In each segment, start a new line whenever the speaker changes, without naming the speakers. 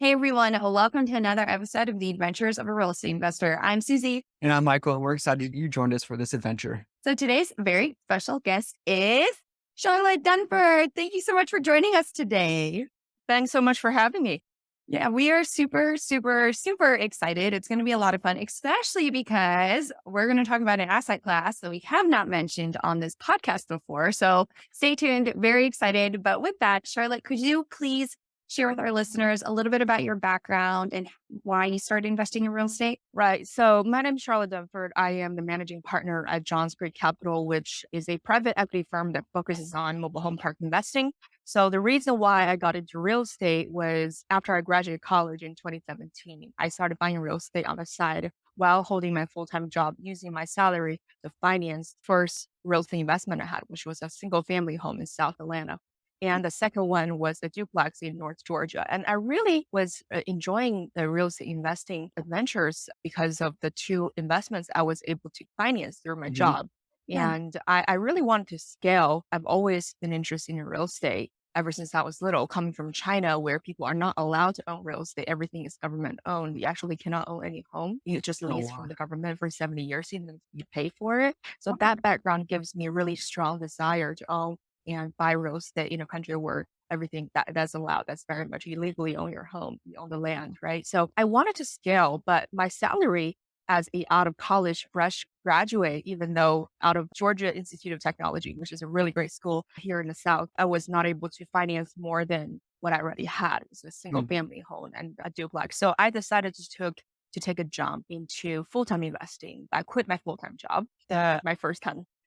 Hey everyone, welcome to another episode of the Adventures of a Real Estate Investor. I'm Susie.
And I'm Michael, and we're excited you joined us for this adventure.
So today's very special guest is Charlotte Dunford. Thank you so much for joining us today.
Thanks so much for having me.
Yeah, we are super excited. It's going to be a lot of fun, especially because we're going to talk about an asset class that we have not mentioned on this podcast before. So stay tuned. Very excited. But with that, Charlotte, could you please share with our listeners a little bit about your background and why you started investing in real estate?
Right. So my name is Charlotte Dunford. I am the managing partner at Johns Creek Capital, which is a private equity firm that focuses on mobile home park investing. So the reason why I got into real estate was after I graduated college in 2017, I started buying real estate on the side while holding my full-time job, using my salary to finance first real estate investment I had, which was a single family home in South Atlanta. And the second one was a duplex in North Georgia. And I really was enjoying the real estate investing adventures because of the two investments I was able to finance through my
Mhm.
job.
Yeah.
And I really wanted to scale. I've always been interested in real estate ever since I was little, coming from China, where people are not allowed to own real estate. Everything is government owned. You actually cannot own any home. You just
Oh,
lease
wow.
from the government for 70 years and then you pay for it. So that background gives me a really strong desire to own and buy real estate in a country where everything that's allowed. That's very much you legally own your home, you own the land, right? So I wanted to scale, but my salary as a out of college fresh graduate, even though out of Georgia Institute of Technology, which is a really great school here in the South, I was not able to finance more than what I already had. It was a single
Mm.
family home and a duplex. So I decided to take a jump into full-time investing. I quit my full-time job,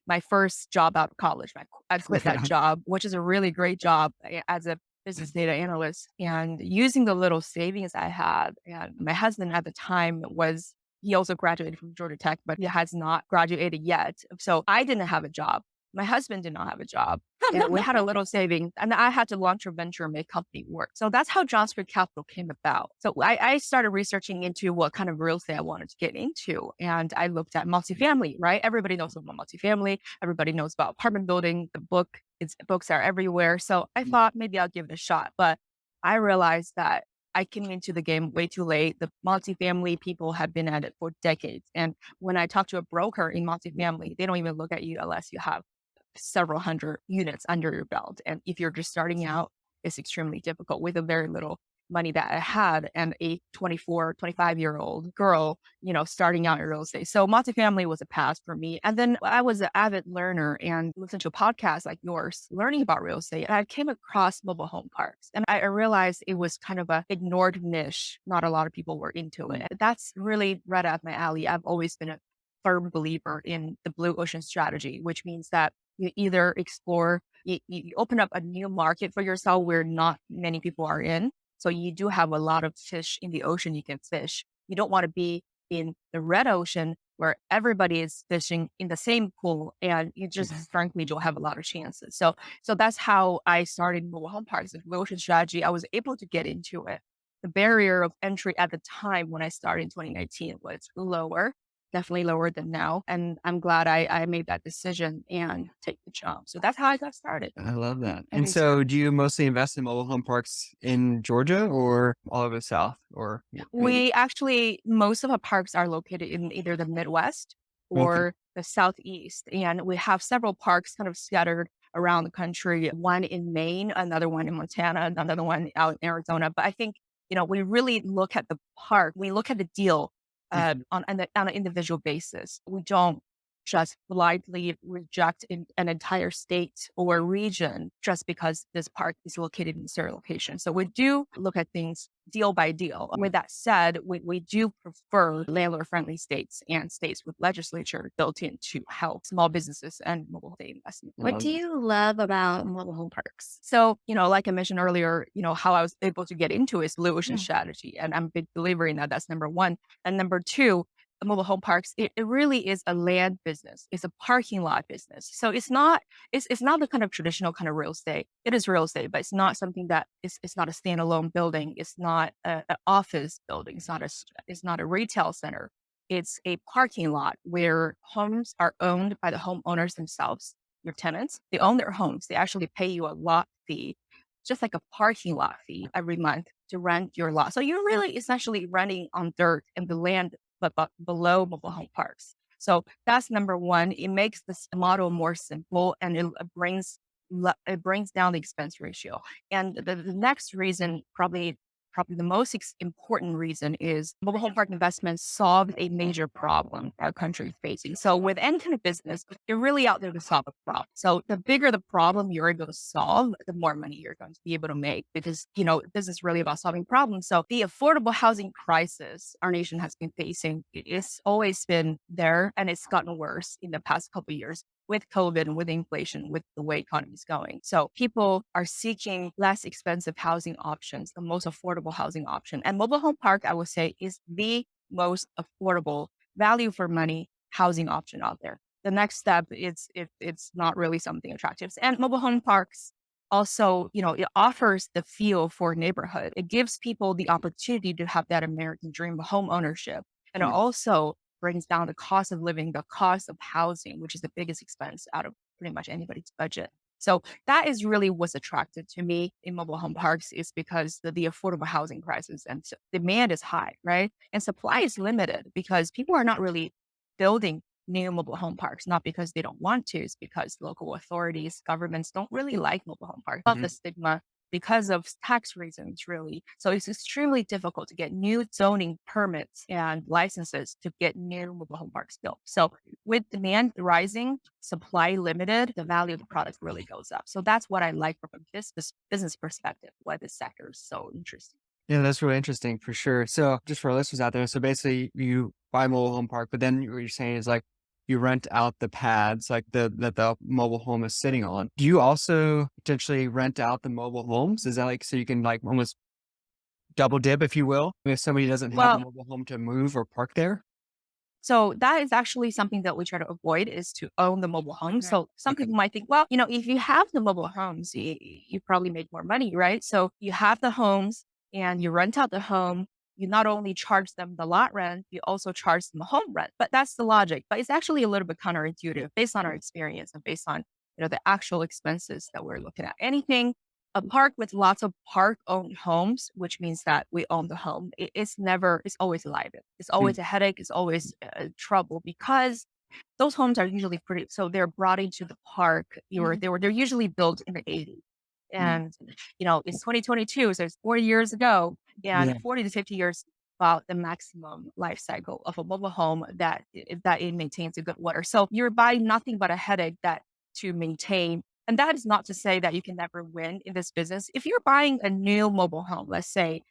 my first job out of college. I quit that
Yeah.
job, which is a really great job as a business data analyst. And using the little savings I had, and my husband at the time he also graduated from Georgia Tech, but he has not graduated yet. So I didn't have a job. My husband did not have a job. And we had a little savings, and I had to launch a venture and make company work. So that's how Johns Creek Capital came about. So I started researching into what kind of real estate I wanted to get into. And I looked at multifamily, right? Everybody knows about multifamily. Everybody knows about apartment building. Books are everywhere. So I thought maybe I'll give it a shot. But I realized that I came into the game way too late. The multifamily people have been at it for decades. And when I talk to a broker in multifamily, they don't even look at you unless you have several hundred units under your belt. And if you're just starting out, it's extremely difficult with a very little money that I had and a 24, 25-year-old girl, starting out in real estate. So multifamily was a pass for me. And then I was an avid learner and listened to a podcast like yours, learning about real estate. And I came across mobile home parks and I realized it was kind of a ignored niche. Not a lot of people were into it. That's really right up my alley. I've always been a firm believer in the blue ocean strategy, which means that you either explore, you open up a new market for yourself where not many people are in. So you do have a lot of fish in the ocean you can fish. You don't want to be in the red ocean where everybody is fishing in the same pool and you just frankly don't have a lot of chances. So that's how I started mobile home parks. The blue ocean strategy, I was able to get into it. The barrier of entry at the time when I started in 2019 was lower, definitely lower than now. And I'm glad I made that decision and take the jump. So that's how I got started.
I love that. And
Nice.
so do you mostly invest in mobile home parks in Georgia or all over the South or
Most of our parks are located in either the Midwest
okay.
or the Southeast. And we have several parks kind of scattered around the country, one in Maine, another one in Montana, another one out in Arizona. But I think, we really look at the park, we look at the deal on an individual basis. We don't just blindly reject an entire state or region just because this park is located in a certain location. So we do look at things deal by deal. With that said, we do prefer landlord-friendly states and states with legislature built in to help small businesses and mobile estate investment.
I
What
love
do
that.
you love about mobile home parks?
So, like I mentioned earlier, how I was able to get into is blue ocean
Yeah.
strategy. And I'm a big believer in that. That's number one. And number two, mobile home parks, it really is a land business. It's a parking lot business. So it's not the kind of traditional kind of real estate. It is real estate, but it's not something that it's not a standalone building. It's not an office building. It's not a retail center. It's a parking lot where homes are owned by the homeowners themselves, your tenants. They own their homes. They actually pay you a lot fee, just like a parking lot fee every month to rent your lot. So you're really essentially renting on dirt and the land, but below mobile home parks. So that's number one. It makes this model more simple, and it brings down the expense ratio. And the next reason, probably the most important reason, is mobile home park investments solve a major problem our country is facing. So with any kind of business, you're really out there to solve a problem. So the bigger the problem you're able to solve, the more money you're going to be able to make, because, this is really about solving problems. So the affordable housing crisis our nation has been facing, it's always been there, and it's gotten worse in the past couple of years with COVID and with inflation, with the way economy is going. So people are seeking less expensive housing options, the most affordable housing option. And mobile home park, I would say, is the most affordable value for money housing option out there. The next step is if it's not really something attractive. And mobile home parks also, it offers the feel for neighborhood. It gives people the opportunity to have that American dream of home ownership. And it also brings down the cost of living, the cost of housing, which is the biggest expense out of pretty much anybody's budget. So that is really what's attracted to me in mobile home parks, is because the affordable housing crisis, and demand is high, right? And supply is limited because people are not really building new mobile home parks, not because they don't want to, it's because local authorities, governments don't really like mobile home parks. Not the stigma, because of tax reasons, really. So it's extremely difficult to get new zoning permits and licenses to get new mobile home parks built. So with demand rising, supply limited, the value of the product really goes up. So that's what I like from a business perspective, why this sector is so interesting.
Yeah, that's really interesting for sure. So just for our listeners out there, so basically you buy a mobile home park, but then what you're saying is like you rent out the pads like that the mobile home is sitting on. Do you also potentially rent out the mobile homes? Is that like so you can like almost double dip, if you will, if somebody doesn't have a
Well,
mobile home to move or park there?
so that is actually something that we try to avoid, is to own the mobile home. So some
Okay.
people might think, well, if you have the mobile homes, you probably make more money, right? So you have the homes and you rent out the home. You not only charge them the lot rent, you also charge them the home rent. But that's the logic. But it's actually a little bit counterintuitive based on our experience and based on the actual expenses that we're looking at. Anything a park with lots of park-owned homes, which means that we own the home, it's always a liability. It's always a headache. It's always trouble, because those homes are usually pretty, so they're brought into the park. They're usually built in the 80s. And, it's 2022, so it's 40 years ago,
Yeah.
and 40 to 50 years about the maximum life cycle of a mobile home that it maintains a good water. So you're buying nothing but a headache that to maintain. And that is not to say that you can never win in this business. If you're buying a new mobile home, let's say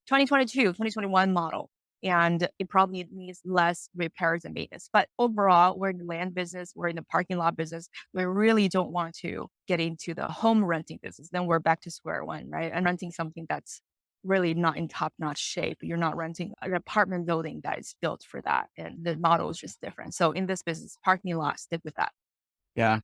2022, 2021 model, and it probably needs less repairs and maintenance. But overall, we're in the land business, we're in the parking lot business. We really don't want to get into the home renting business. Then we're back to square one, right? And renting something that's really not in top-notch shape. You're not renting an apartment building that is built for that. And the model is just different. So in this business, parking lot, stick with that.
Yeah.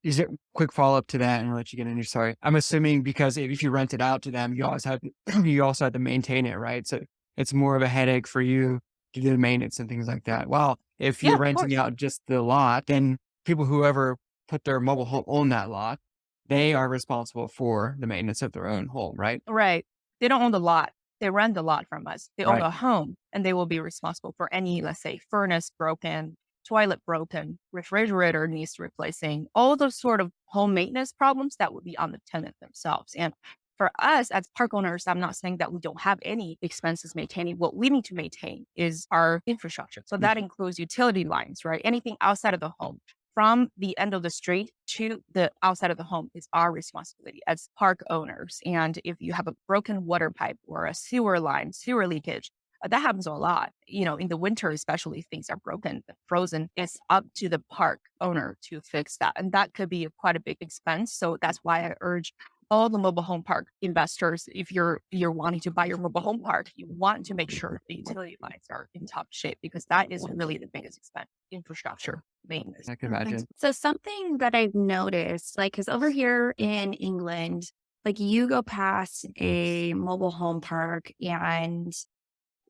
Is there quick follow-up to that and I'll let you get in here? Sorry. I'm assuming because if you rent it out to them, you always have you also have to maintain it, right? So it's more of a headache for you to do the maintenance and things like that. Well, if
Yeah,
you're
of
renting
course.
out just the lot, then whoever put their mobile home on that lot, they are responsible for the maintenance of their own home, right?
Right. They don't own the lot. They rent the lot from us. They own
Right.
a home, and they will be responsible for any, let's say, furnace broken, toilet broken, refrigerator needs replacing, all those sort of home maintenance problems that would be on the tenant themselves. And for us as park owners, I'm not saying that we don't have any expenses maintaining. What we need to maintain is our infrastructure. So that includes utility lines, right? Anything outside of the home, from the end of the street to the outside of the home, is our responsibility as park owners. And if you have a broken water pipe or a sewer line, sewer leakage, that happens a lot. In the winter, especially, things are broken, frozen. It's up to the park owner to fix that. And that could be quite a big expense. So that's why I urge all the mobile home park investors, if you're wanting to buy your mobile home park, you want to make sure the utility lines are in top shape, because that is really the biggest expense, infrastructure maintenance.
I can imagine.
So something that I've noticed, like, because over here in England, like you go past a mobile home park and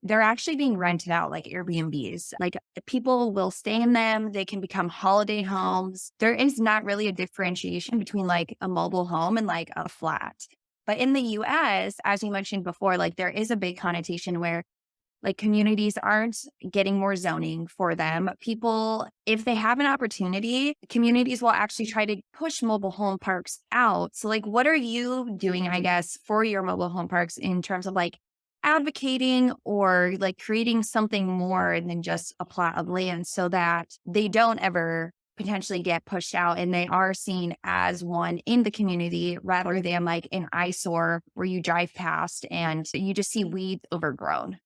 they're actually being rented out like Airbnbs. Like people will stay in them. They can become holiday homes. There is not really a differentiation between like a mobile home and like a flat. But in the US, as you mentioned before, like there is a big connotation where like communities aren't getting more zoning for them. People, if they have an opportunity, communities will actually try to push mobile home parks out. So, like, what are you doing, I guess, for your mobile home parks in terms of like advocating or like creating something more than just a plot of land so that they don't ever potentially get pushed out and they are seen as one in the community rather than like an eyesore where you drive past and you just see weeds overgrown?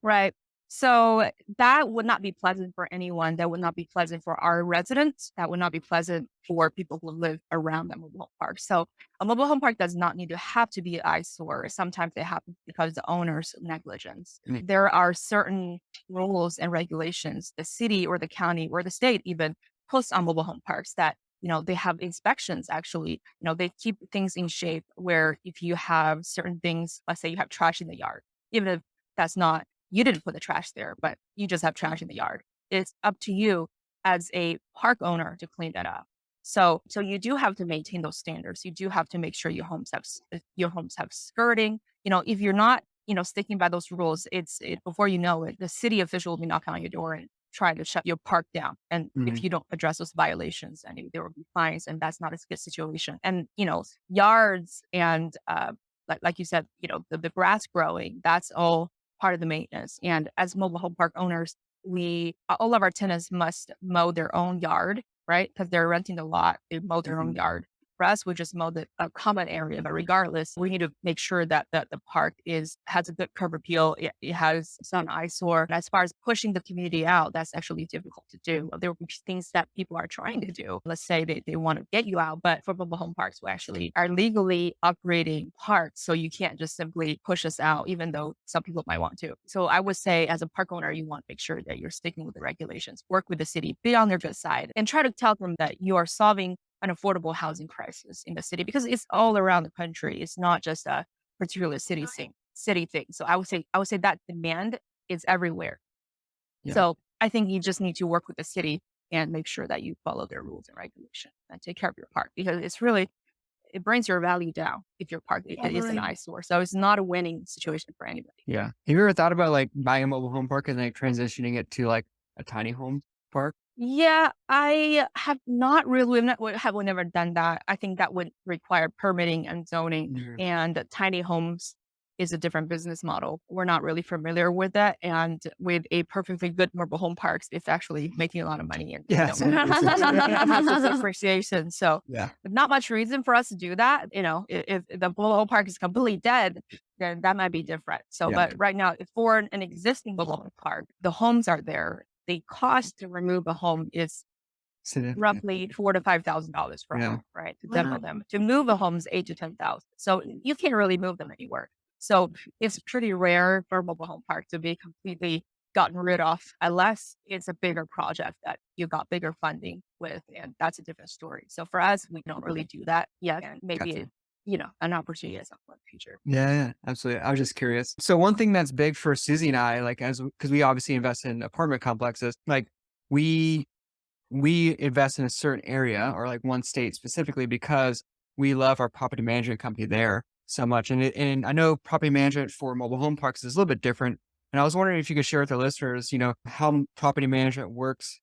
Right. So that would not be pleasant for anyone. That would not be pleasant for our residents. That would not be pleasant for people who live around the mobile home park. So a mobile home park does not need to have to be an eyesore. Sometimes they happen because the owner's negligence.
Mm.
There are certain rules and regulations the city or the county or the state even puts on mobile home parks that they have inspections actually. They keep things in shape where if you have certain things, let's say you have trash in the yard, even if that's not you didn't put the trash there, but you just have trash in the yard. It's up to you as a park owner to clean that up. So you do have to maintain those standards. You do have to make sure your homes have skirting. If you're not, sticking by those rules, before you know it, the city official will be knocking on your door and trying to shut your park down. And if you don't address those violations, and there will be fines, and that's not a good situation. And yards and like you said, the grass growing, that's all part of the maintenance. And as mobile home park owners, all of our tenants must mow their own yard, right? Because they're renting the lot, they mow their own yard. For us, we just mow a common area, but regardless, we need to make sure that the park has a good curb appeal. It has some eyesore. And as far as pushing the community out, that's actually difficult to do. There will be things that people are trying to do. Let's say they want to get you out, but for mobile home parks, we actually are legally operating parks. So you can't just simply push us out, even though some people might want to. So I would say as a park owner, you want to make sure that you're sticking with the regulations, work with the city, be on their good side, and try to tell them that you are solving an affordable housing crisis in the city because it's all around the country. It's not just a particular city thing. So I would say that demand is everywhere.
Yeah.
So I think you just need to work with the city and make sure that you follow their rules and regulations and take care of your park because it brings your value down if your park is an eyesore. So it's not a winning situation for anybody.
Yeah. Have you ever thought about like buying a mobile home park and like transitioning it to like a tiny home park?
Yeah, I have not really, have never done that. I think that would require permitting and zoning, and tiny homes is a different business model. We're not really familiar with that. And with a perfectly good mobile home parks, it's actually making a lot of money and
Yeah.
massive appreciation. So
Yeah.
not much reason for us to do that. If the mobile home park is completely dead, then that might be different. So,
Yeah.
but right now, for an existing mobile home park, the homes are there. The cost to remove a home is roughly $4,000 to $5,000 per home, right? To demo them. To move a home is $8,000 to $10,000. So you can't really move them anywhere. So it's pretty rare for a mobile home park to be completely gotten rid of, unless it's a bigger project that you got bigger funding with, and that's a different story. So for us, we don't really do that yet. And maybe an opportunity at some point in the future.
Yeah, absolutely. I was just curious. So one thing that's big for Susie and I, like because we obviously invest in apartment complexes, like we invest in a certain area or like one state specifically because we love our property management company there so much. And I know property management for mobile home parks is a little bit different. And I was wondering if you could share with the listeners, how property management works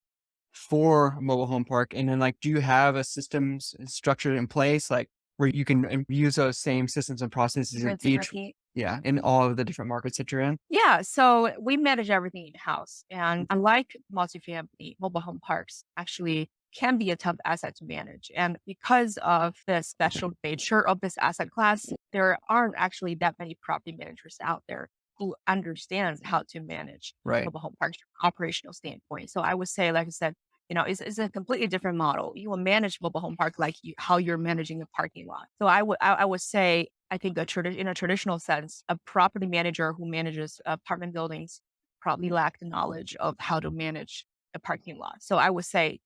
for a mobile home park. And then like, do you have a systems structure in place, like where you can use those same systems and processes in all of the different markets that you're in?
Yeah, so we manage everything in-house. And unlike multifamily, mobile home parks actually can be a tough asset to manage. And because of the special nature of this asset class, there aren't actually that many property managers out there who understands how to manage mobile home parks from an operational standpoint. So I would say, like I said, it's a completely different model. You will manage mobile home park like how you're managing a parking lot. So I would say, I think in a traditional sense, a property manager who manages apartment buildings probably lack the knowledge of how to manage a parking lot. So I would say,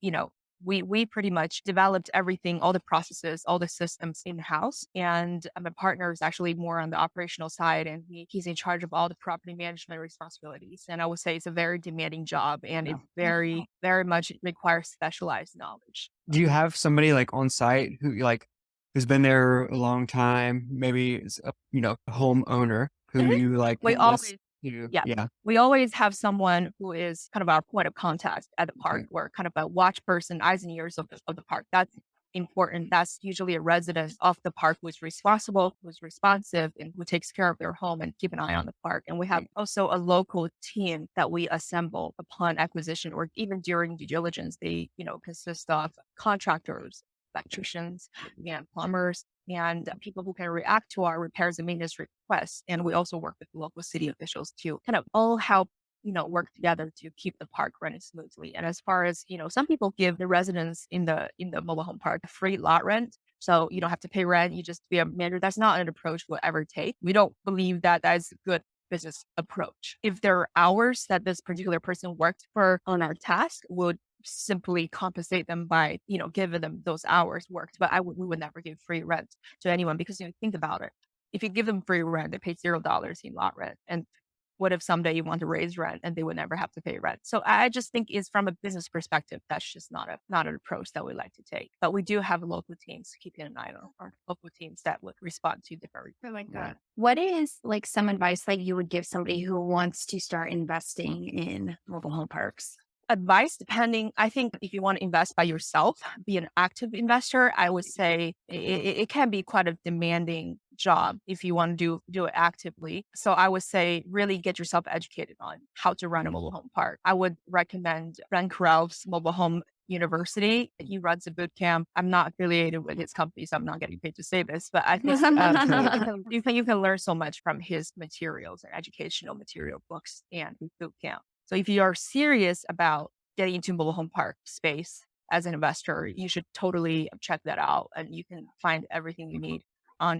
we pretty much developed everything, all the processes, all the systems in-house. And my partner is actually more on the operational side, and he's in charge of all the property management responsibilities. And I would say it's a very demanding job, and it very, very much requires specialized knowledge.
Do you have somebody like on site who like who's been there a long time, maybe is a, a homeowner who
Mhm.
you like
We
list
always,
you.
yeah,
Yeah.
we always have someone who is kind of our point of contact at the park,
Okay.
or kind of a watch person, eyes and ears of the park. That's important. That's usually a resident of the park who's responsible, who's responsive, and who takes care of their home and keep an eye on the park. And we have also a local team that we assemble upon acquisition or even during due diligence. They, consist of contractors, electricians, and plumbers, and people who can react to our repairs and maintenance requests. And we also work with local city officials to kind of all help, work together to keep the park running smoothly. And as far as, some people give the residents in the mobile home park free lot rent. So you don't have to pay rent. You just be a manager. That's not an approach we'll ever take. We don't believe that that is a good business approach. If there are hours that this particular person worked for on our task, would simply compensate them by, giving them those hours worked. But we would never give free rent to anyone, because think about it. If you give them free rent, they pay $0 in lot rent. And what if someday you want to raise rent and they would never have to pay rent? So I just think is from a business perspective, that's just not an approach that we like to take. But we do have local teams keeping an eye on our local teams that would respond to different.
I like
Yeah.
that. What is like some advice like you would give somebody who wants to start investing in mobile home parks?
Advice, depending, I think if you want to invest by yourself, be an active investor, I would say it can be quite a demanding job if you want to do it actively. So I would say really get yourself educated on how to run a mobile home park. I would recommend Ren Krau's Mobile Home University. He runs a boot camp. I'm not affiliated with his company, so I'm not getting paid to say this, but I think you can learn so much from his materials and educational material, books, and his boot camp. So if you are serious about getting into mobile home park space as an investor, you should totally check that out, and you can find everything you need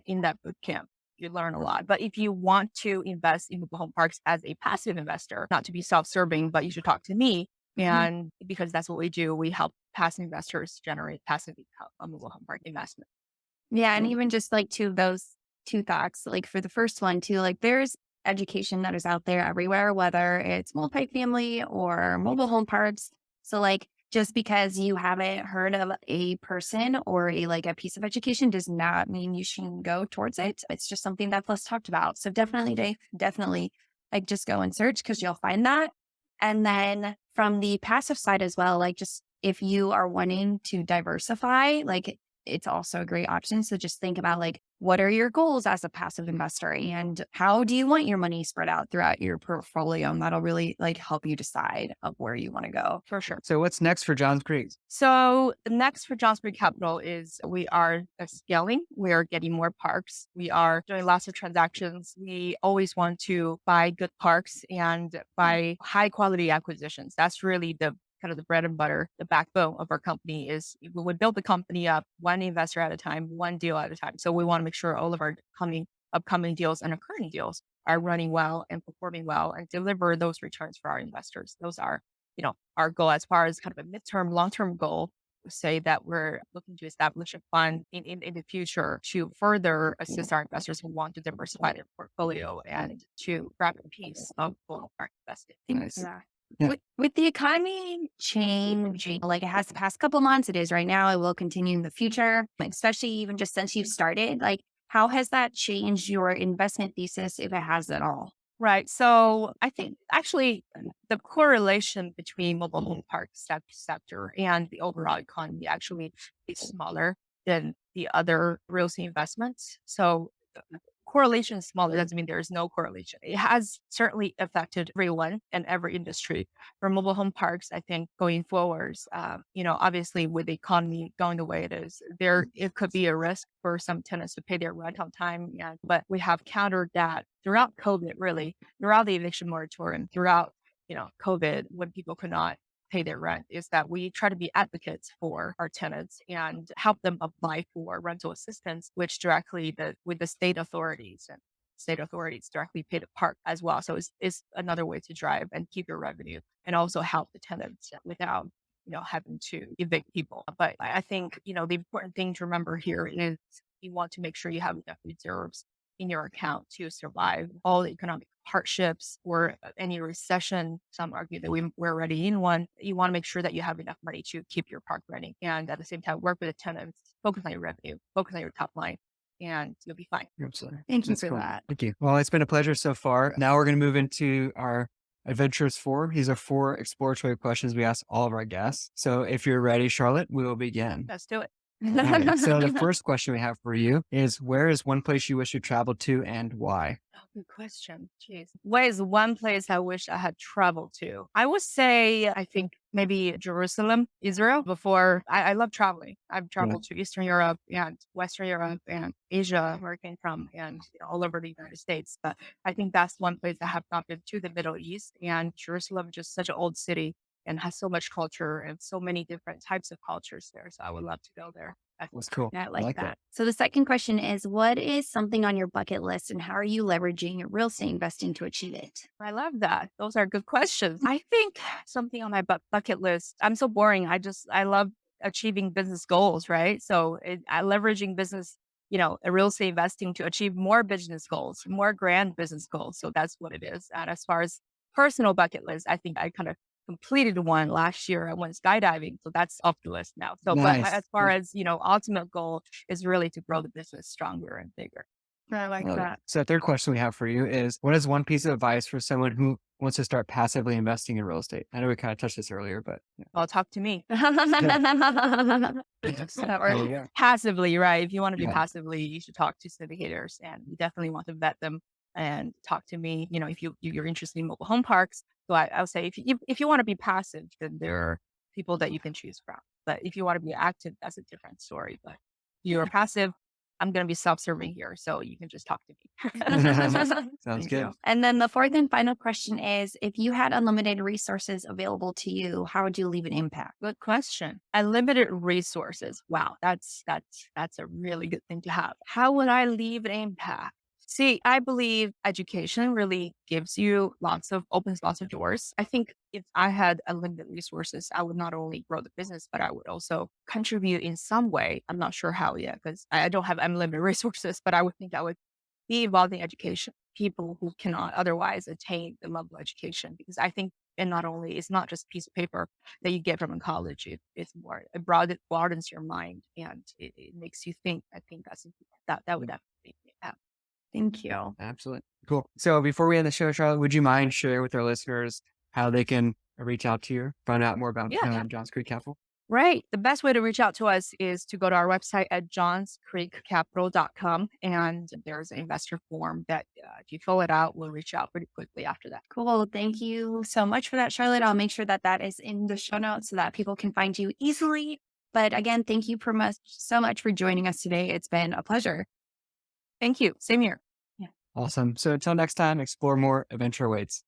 in that boot camp. You learn a lot. But if you want to invest in mobile home parks as a passive investor, not to be self-serving, but you should talk to me. And because that's what we do, we help passive investors generate passive income on mobile home park investment.
Yeah. And even just like two of those two thoughts, like for the first one too, like there's education that is out there everywhere, whether it's multifamily or mobile home parks. So like just because you haven't heard of a person or a piece of education does not mean you shouldn't go towards it. It's just something that's less talked about. So definitely, Dave, definitely like just go and search because you'll find that. And then from the passive side as well, like just if you are wanting to diversify, like it's also a great option. So just think about like, what are your goals as a passive investor and how do you want your money spread out throughout your portfolio? And that'll really like help you decide of where you want to go.
For sure.
So what's next for Johns Creek?
So the next for Johns Creek Capital is we are scaling. We are getting more parks. We are doing lots of transactions. We always want to buy good parks and buy high quality acquisitions. That's really the kind of the bread and butter, the backbone of our company is we would build the company up one investor at a time, one deal at a time. So we want to make sure all of our upcoming deals and occurring deals are running well and performing well and deliver those returns for our investors. Those are, our goal as far as kind of a midterm, long-term goal. Say that we're looking to establish a fund in the future to further assist our investors who want to diversify their portfolio and to grab a piece of our invested.
Nice.
Yeah.
Yeah.
With the economy changing, like it has the past couple months, it is right now, it will continue in the future, especially even just since you've started. Like, how has that changed your investment thesis, if it has at all?
Right. So I think actually the correlation between mobile home park sector and the overall economy actually is smaller than the other real estate investments. So correlation is smaller doesn't mean there is no correlation. It has certainly affected everyone and every industry. For mobile home parks, I think going forwards, obviously with the economy going the way it is, it could be a risk for some tenants to pay their rent on time. Yeah, but we have countered that throughout COVID, really, throughout the eviction moratorium, throughout COVID, when people could not pay their rent, is that we try to be advocates for our tenants and help them apply for rental assistance, which directly with the state authorities and state authorities directly pay the park as well. So it's another way to drive and keep your revenue and also help the tenants without having to evict people. But I think the important thing to remember here is you want to make sure you have enough reserves in your account to survive all the economic hardships or any recession, some argue that we're already in one, you want to make sure that you have enough money to keep your park running. And at the same time, work with the tenants, focus on your revenue, focus on your top line, and you'll be fine.
Absolutely.
Thank you
That's
for
cool.
that.
Thank you. Well, it's been a pleasure so far. Now we're going to move into our Adventurers 4. These are 4 exploratory questions we ask all of our guests. So if you're ready, Charlotte, we will begin.
Let's do it.
Okay, so the first question we have for you is, where is one place you wish you traveled to and why?
Oh, good question. Jeez. What is one place I wish I had traveled to? I would say, I think maybe Jerusalem, Israel. Before I love traveling. I've traveled to Eastern Europe and Western Europe and Asia, where I came from, and all over the United States. But I think that's one place I have not been to, the Middle East. And Jerusalem is just such an old city and has so much culture and so many different types of cultures there. So I would love to go there.
That's cool.
I like that. So the second question is, what is something on your bucket list and how are you leveraging real estate investing to achieve it?
I love that. Those are good questions. I think something on my bucket list, I'm so boring. I love achieving business goals, right? So leveraging business, real estate investing to achieve more business goals, more grand business goals. So that's what it is. And as far as personal bucket list, I think I kind of completed one last year. I went skydiving. So that's off the list now. So, but
Nice.
as far as, ultimate goal is really to grow the business stronger and bigger.
I like
Love it.
that.
So the third question we have for you is, what is one piece of advice for someone who wants to start passively investing in real estate? I know we kind of touched this earlier, but
Well, talk to me.
there you go.
Passively, right? If you want to do
Yeah.
passively, you should talk to syndicators, and you definitely want to vet them and talk to me. If you're interested in mobile home parks, so I'll say if you want to be passive, then there are people that you can choose from. But if you want to be active, that's a different story. But if you're passive, I'm going to be self-serving here, so you can just talk to me.
Sounds
Thank
good.
you. And then the fourth and final question is, if you had unlimited resources available to you, how would you leave an impact?
Good question. Unlimited resources. Wow, that's a really good thing to have. How would I leave an impact? See, I believe education really opens lots of doors. I think if I had unlimited resources, I would not only grow the business, but I would also contribute in some way. I'm not sure how yet, because I don't have unlimited resources, but I would think I would be involved in education, people who cannot otherwise attain the level of education. Because I think, and not only, it's not just a piece of paper that you get from a college. It's more, it broadens your mind and it makes you think. I think that would definitely happen.
Thank you.
Absolutely. Cool. So before we end the show, Charlotte, would you mind sharing with our listeners how they can reach out to you, find out more about Johns Creek Capital?
Right. The best way to reach out to us is to go to our website at johnscreekcapital.com. And there's an investor form that if you fill it out, we'll reach out pretty quickly after that.
Cool. Thank you so much for that, Charlotte. I'll make sure that is in the show notes so that people can find you easily. But again, thank you so much for joining us today. It's been a pleasure.
Thank you. Same here.
Awesome. So until next time, explore more, adventure awaits.